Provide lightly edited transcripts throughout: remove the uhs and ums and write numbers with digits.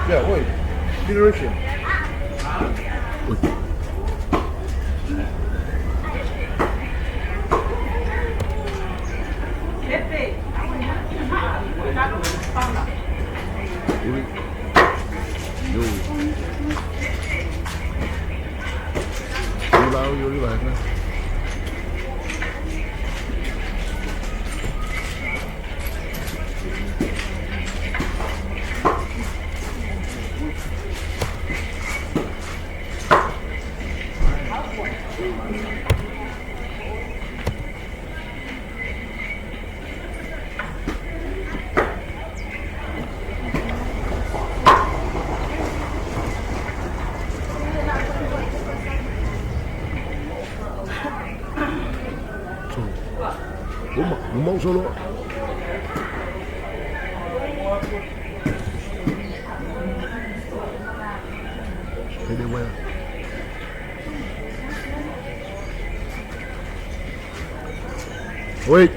Ja, oi. Bielorussian. Vô đi bạn. Un mão solo. Vedi guarda. Oi.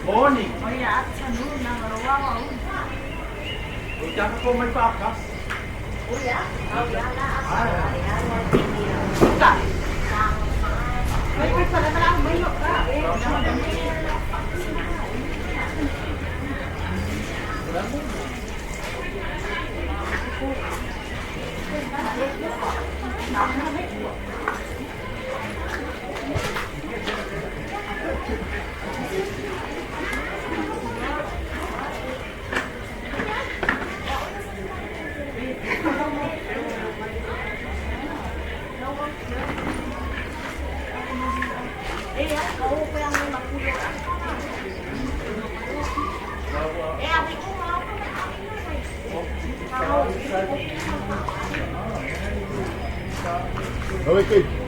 Morning. Oh yeah, afternoon. Wow. Diyan ako may pakas. Oh yeah? Oh yeah, May pala pala ang may ka. Okay.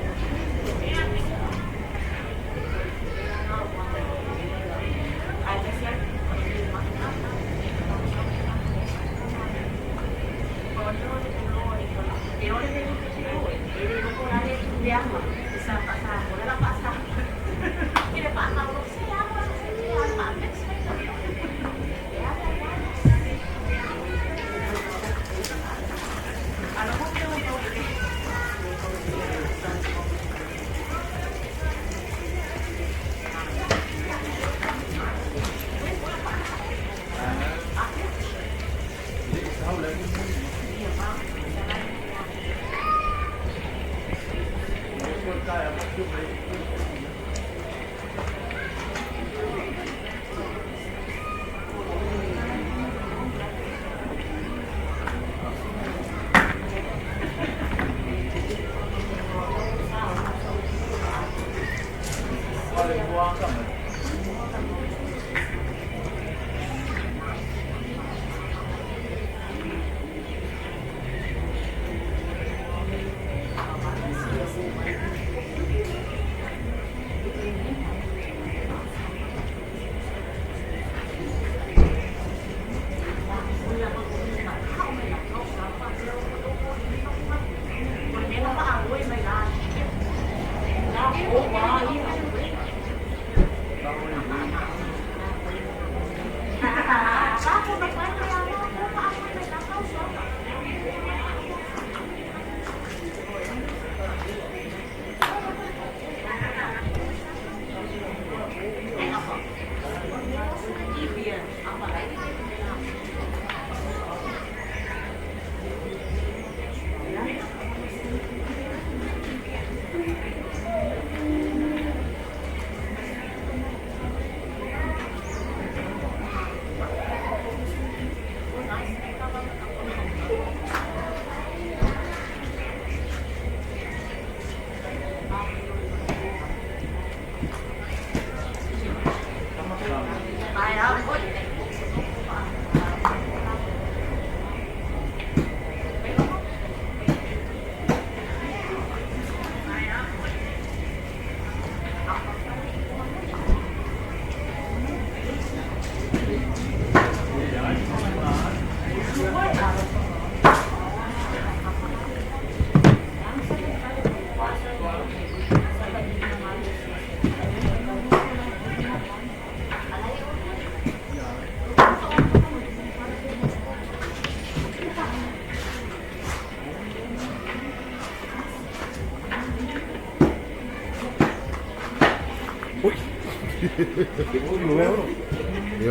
Io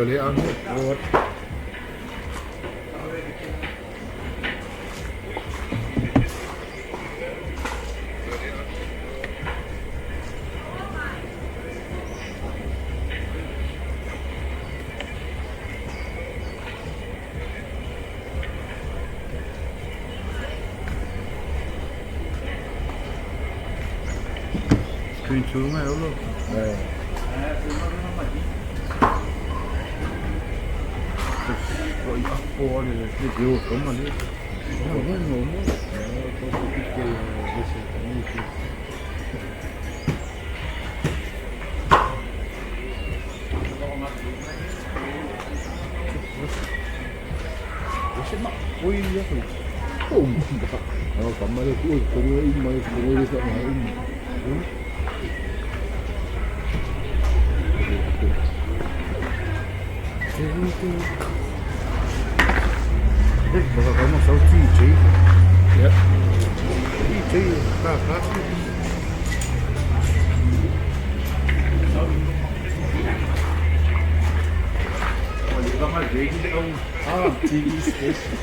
le amo. Screen through my own. Gọi áp po thì nhiều lắm mà đi. Nó rất nhiều nữa. Có cái ui rất là No, kamar aku, kau ini mai, kau ini tak main. bakal kamu tahu DJ Ya. DJ kakak Olha, dá uma jeito de um. TV station.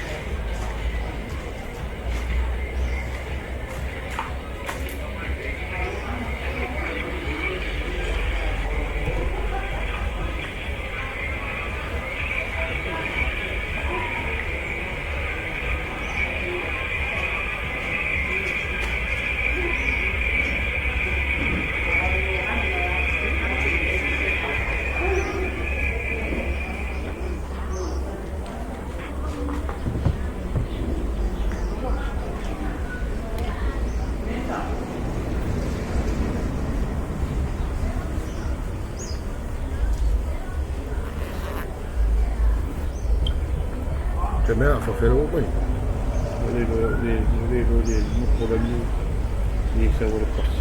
Também a fazer o bem. Olha, não pode nem isso agora passa.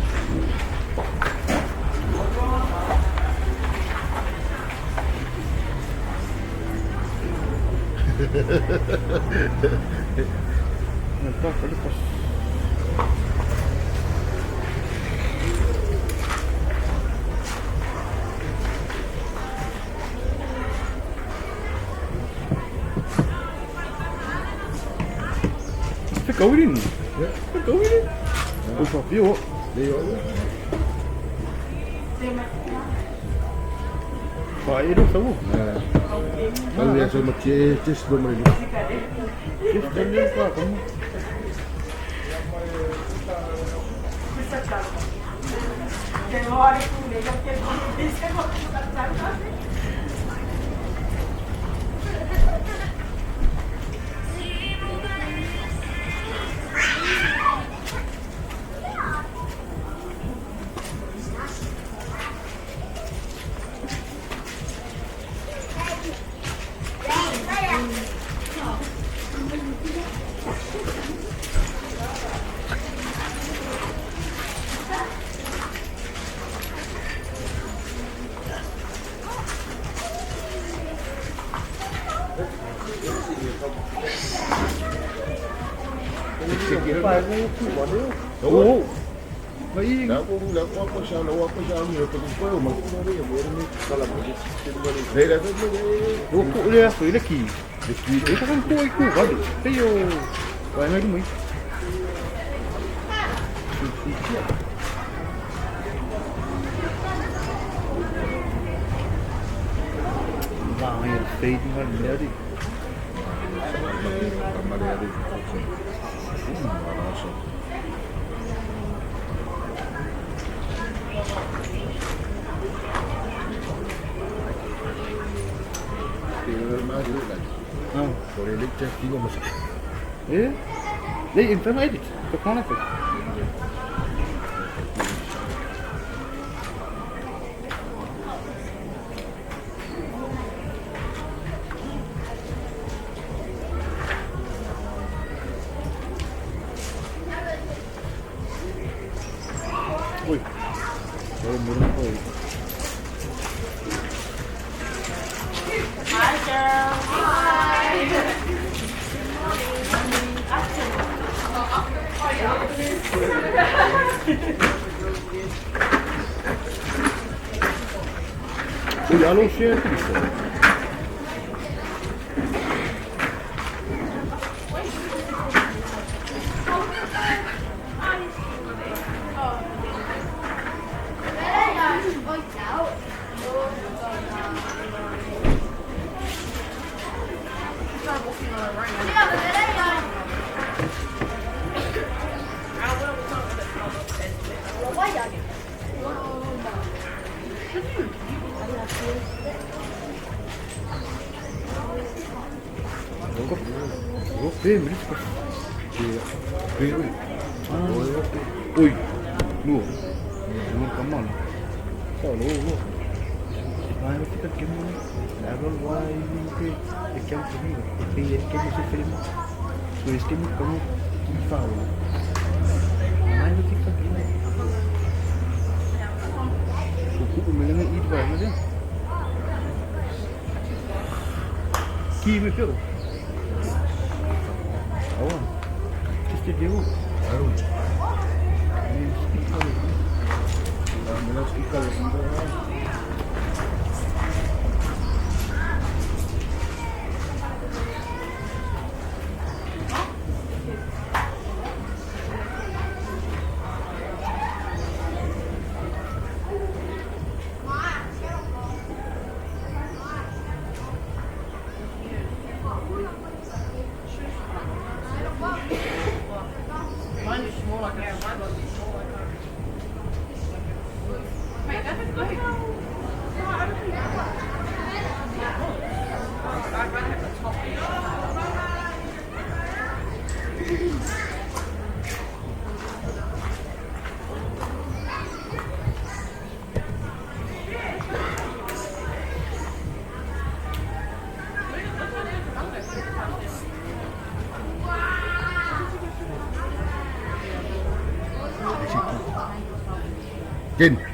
Não tá, pode passar. Fica ouvindo? Fica ouvindo? Eu só vi o. Vai, não sou. Kalau dia sama cis belum lagi. Isso também é para como? Tem hora que o leite é porque isso é muito. Oh, aí. Dah apa siapa ni? Apa tu? Mak aku ni ni salah boleh sistem ni. Dah tu ni. Rokok dia apa lagi? Dia kan koi ku kali. Ayo. Vai mais muito. Vai, ele fez uma merda. Kamar dia ada. Rasa. Tinggal maju lagi. Não. Boleh leceh tinggal masuk. É? Daí, então é edit. Tô com ela. Oi. Agora o muro não foi. Hi, girl. Ui, alo siya Cristo. Ôi cháu. Đi đâu về đây rồi? Quá giờ kìa. Gostei, Brisco. Ui. Ui. Nu. Nu, come on. Hello. Vai, não fica aqui, mano. Leva o vai e que é o comigo. E ele que me sofreu. Por isso que me como que fala. Mas não fica aqui, né? O cu me lembra ir vai, mas é. Que me pegou. Awan. Kita dia. Baru. Ini speaker. Alhamdulillah speaker sebentar. Mine is more like that. Mine must be more like that. Wait, that's a good one. No, I don't think that one. I'd rather have the top piece. Jin.